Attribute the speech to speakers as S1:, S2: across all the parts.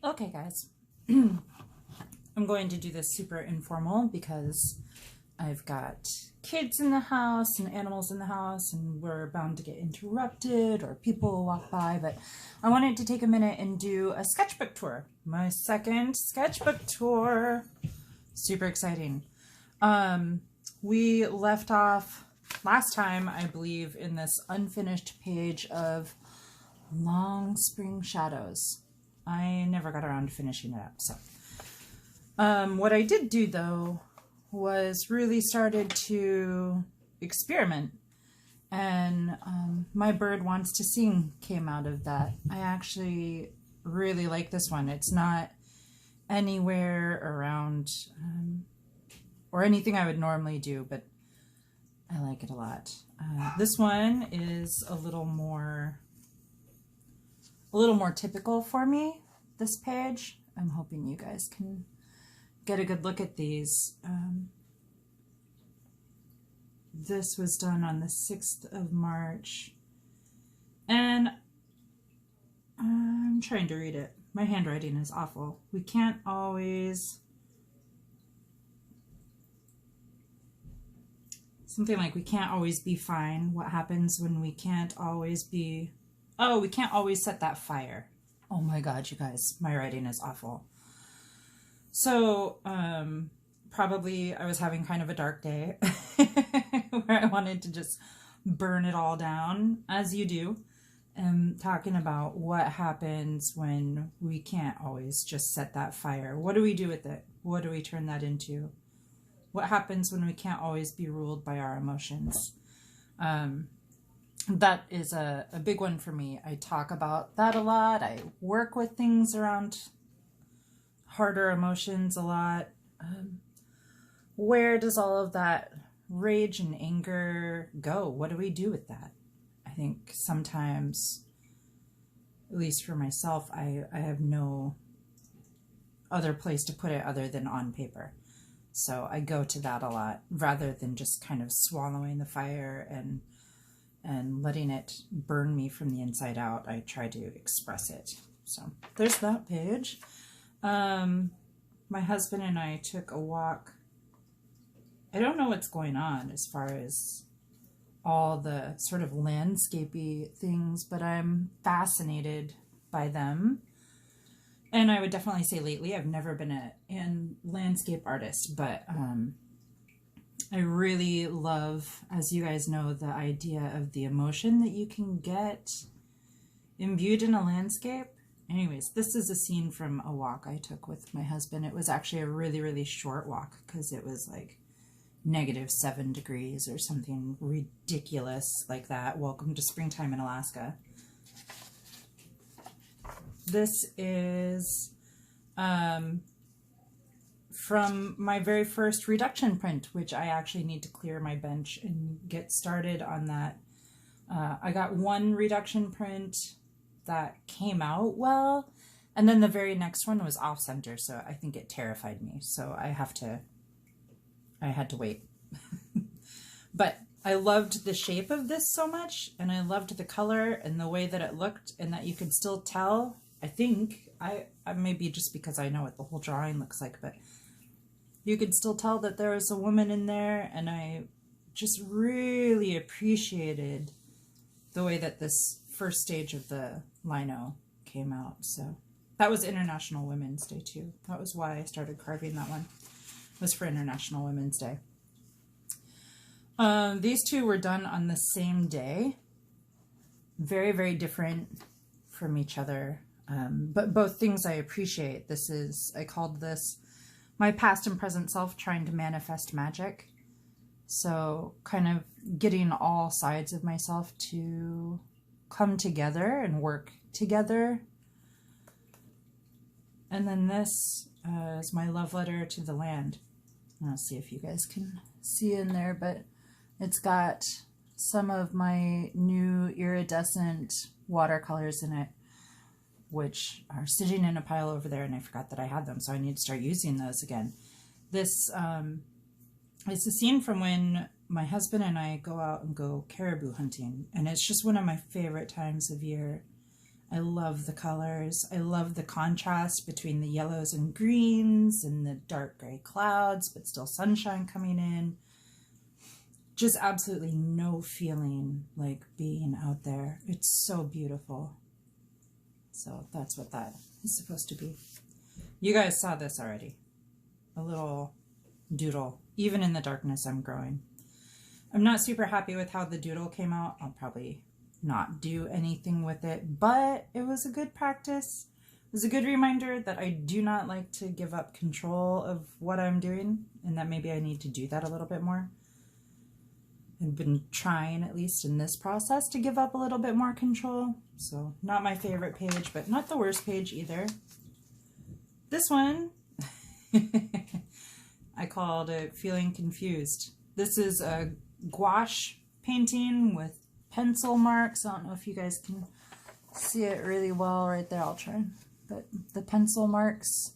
S1: Okay, guys. I'm going to do this super informal because I've got kids in the house and animals in the house, and we're bound to get interrupted or people will walk by, but I wanted to take a minute and do a sketchbook tour. My second sketchbook tour. Super exciting. We left off last time, I believe, in this unfinished page of Long Spring Shadows. I never got around to finishing it up, so. What I did do, though, was really started to experiment, and My Bird Wants to Sing came out of that. I actually really like this one. It's not anywhere around or anything I would normally do, but I like it a lot. This one is a little more typical for me, this page. I'm hoping you guys can get a good look at these. This was done on the 6th of March, and I'm trying to read it. My handwriting is awful. We can't always... Something like, we can't always be fine. What happens when we can't always be... Oh, we can't always set that fire. Oh my God, you guys, my writing is awful. So, probably I was having kind of a dark day where I wanted to just burn it all down, as you do, and talking about what happens when we can't always just set that fire. What do we do with it? What do we turn that into? What happens when we can't always be ruled by our emotions? That is a big one for me. I talk about that a lot. I work with things around harder emotions a lot. Where does all of that rage and anger go? What do we do with that? I think sometimes, at least for myself, I have no other place to put it other than on paper. So I go to that a lot rather than just kind of swallowing the fire and letting it burn me from the inside out. I try to express it. So there's that page. My husband and I took a walk. I don't know what's going on as far as all the sort of landscapey things, but I'm fascinated by them. And I would definitely say lately, I've never been a landscape artist, but I really love, as you guys know, the idea of the emotion that you can get imbued in a landscape. Anyways, this is a scene from a walk I took with my husband. It was actually a really, really short walk because it was like -7 degrees or something ridiculous like that. Welcome to springtime in Alaska. This is from my very first reduction print, which I actually need to clear my bench and get started on that. I got one reduction print that came out well, and then the very next one was off center, so I think it terrified me. So I had to wait. But I loved the shape of this so much, and I loved the color and the way that it looked, and that you could still tell. I think I maybe just because I know what the whole drawing looks like, but you could still tell that there was a woman in there, and I just really appreciated the way that this first stage of the lino came out. So that was International Women's Day too. That was why I started carving that one. It was for International Women's Day. These two were done on the same day. Very, very different from each other. But both things I appreciate. I called this my past and present self trying to manifest magic. So kind of getting all sides of myself to come together and work together. And then this is my love letter to the land. I'll see if you guys can see in there, but it's got some of my new iridescent watercolors in it, which are sitting in a pile over there, and I forgot that I had them, so I need to start using those again. This is a scene from when my husband and I go out and go caribou hunting, and it's just one of my favorite times of year. I love the colors. I love the contrast between the yellows and greens and the dark gray clouds, but still sunshine coming in. Just absolutely no feeling like being out there. It's so beautiful. So that's what that is supposed to be. You guys saw this already. A little doodle. Even in the darkness, I'm growing. I'm not super happy with how the doodle came out. I'll probably not do anything with it, but it was a good practice. It was a good reminder that I do not like to give up control of what I'm doing, and that maybe I need to do that a little bit more. I've been trying, at least in this process, to give up a little bit more control. So not my favorite page, but not the worst page either. This one, I called it Feeling Confused. This is a gouache painting with pencil marks. I don't know if you guys can see it really well right there. I'll try. But the pencil marks.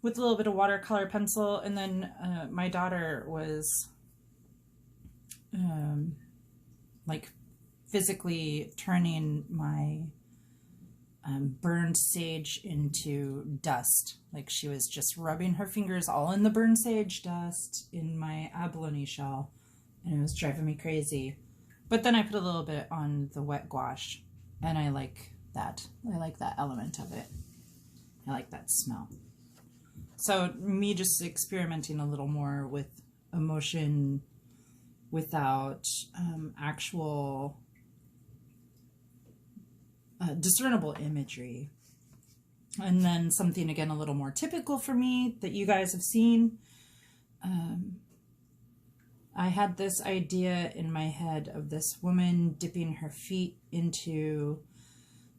S1: With a little bit of watercolor pencil, and then my daughter was like physically turning my burned sage into dust. Like she was just rubbing her fingers all in the burned sage dust in my abalone shell, and it was driving me crazy. But then I put a little bit on the wet gouache, and I like that. I like that element of it. I like that smell. So me just experimenting a little more with emotion without actual discernible imagery. And then something, again, a little more typical for me that you guys have seen. I had this idea in my head of this woman dipping her feet into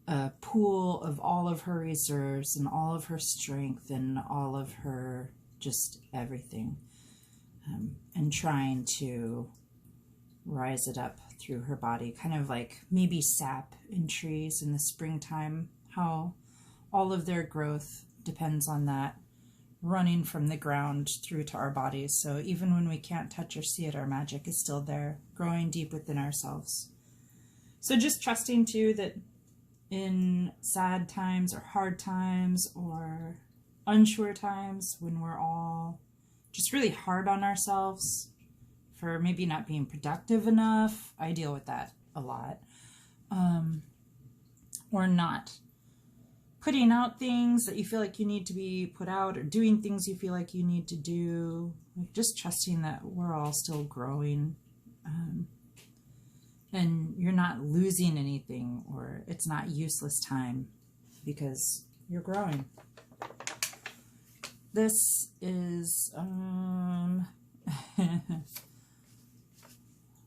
S1: a pool of all of her reserves and all of her strength and all of her just everything, and trying to rise it up through her body, kind of like maybe sap in trees in the springtime, how all of their growth depends on that running from the ground through to our bodies. So even when we can't touch or see it, our magic is still there, growing deep within ourselves. So just trusting too that in sad times or hard times or unsure times, when we're all just really hard on ourselves for maybe not being productive enough, I deal with that a lot, or not putting out things that you feel like you need to be put out, or doing things you feel like you need to do, like just trusting that we're all still growing, and you're not losing anything, or it's not useless time because you're growing. This is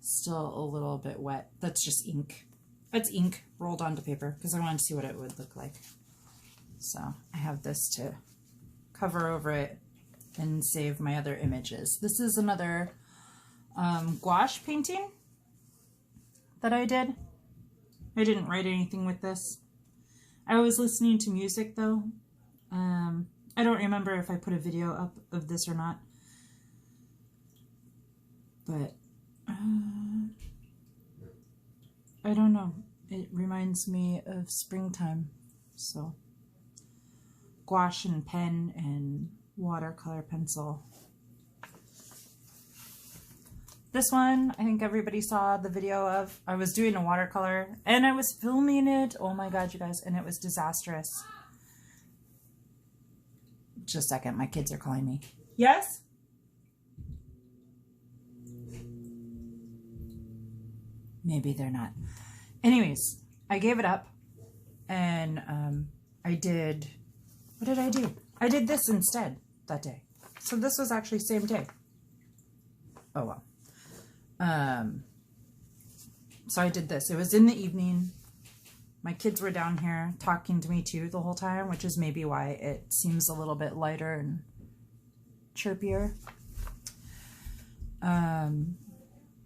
S1: still a little bit wet. That's just ink. It's ink rolled onto paper because I wanted to see what it would look like. So I have this to cover over it and save my other images. This is another gouache painting that I did. I didn't write anything with this. I was listening to music though. I don't remember if I put a video up of this or not, but I don't know. It reminds me of springtime. So gouache and pen and watercolor pencil. This one, I think everybody saw the video of. I was doing a watercolor and I was filming it. Oh my God, you guys. And it was disastrous. Just a second. My kids are calling me. Yes? Maybe they're not. Anyways, I gave it up and I did, what did I do? I did this instead that day. So this was actually same day. Oh well. So I did this. It was in the evening. My kids were down here talking to me too the whole time, which is maybe why it seems a little bit lighter and chirpier.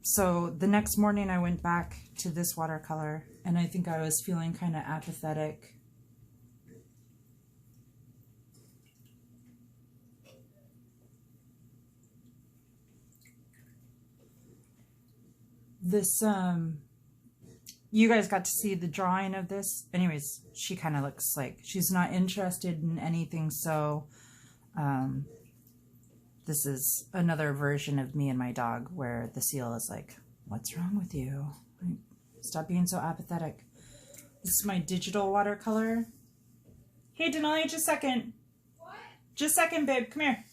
S1: So the next morning I went back to this watercolor and I think I was feeling kind of apathetic. This, you guys got to see the drawing of this. Anyways, she kind of looks like she's not interested in anything. So this is another version of me and my dog where the seal is like, what's wrong with you? Stop being so apathetic. This is my digital watercolor. Hey, Denali, just a second. What? Just a second, babe. Come here.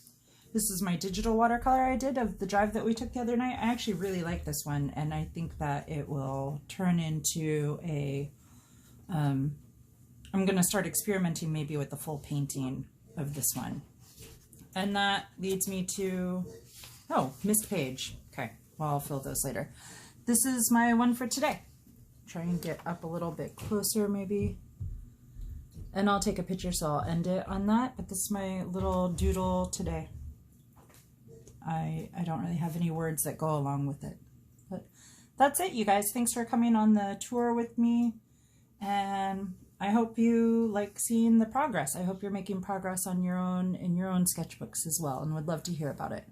S1: This is my digital watercolor I did of the drive that we took the other night. I actually really like this one, and I think that it will turn into a... I'm going to start experimenting maybe with the full painting of this one. And that leads me to... Oh, missed page. Okay, well, I'll fill those later. This is my one for today. Try and get up a little bit closer maybe. And I'll take a picture, so I'll end it on that. But this is my little doodle today. I don't really have any words that go along with it. But that's it, you guys. Thanks for coming on the tour with me. And I hope you like seeing the progress. I hope you're making progress on your own in your own sketchbooks as well, and would love to hear about it.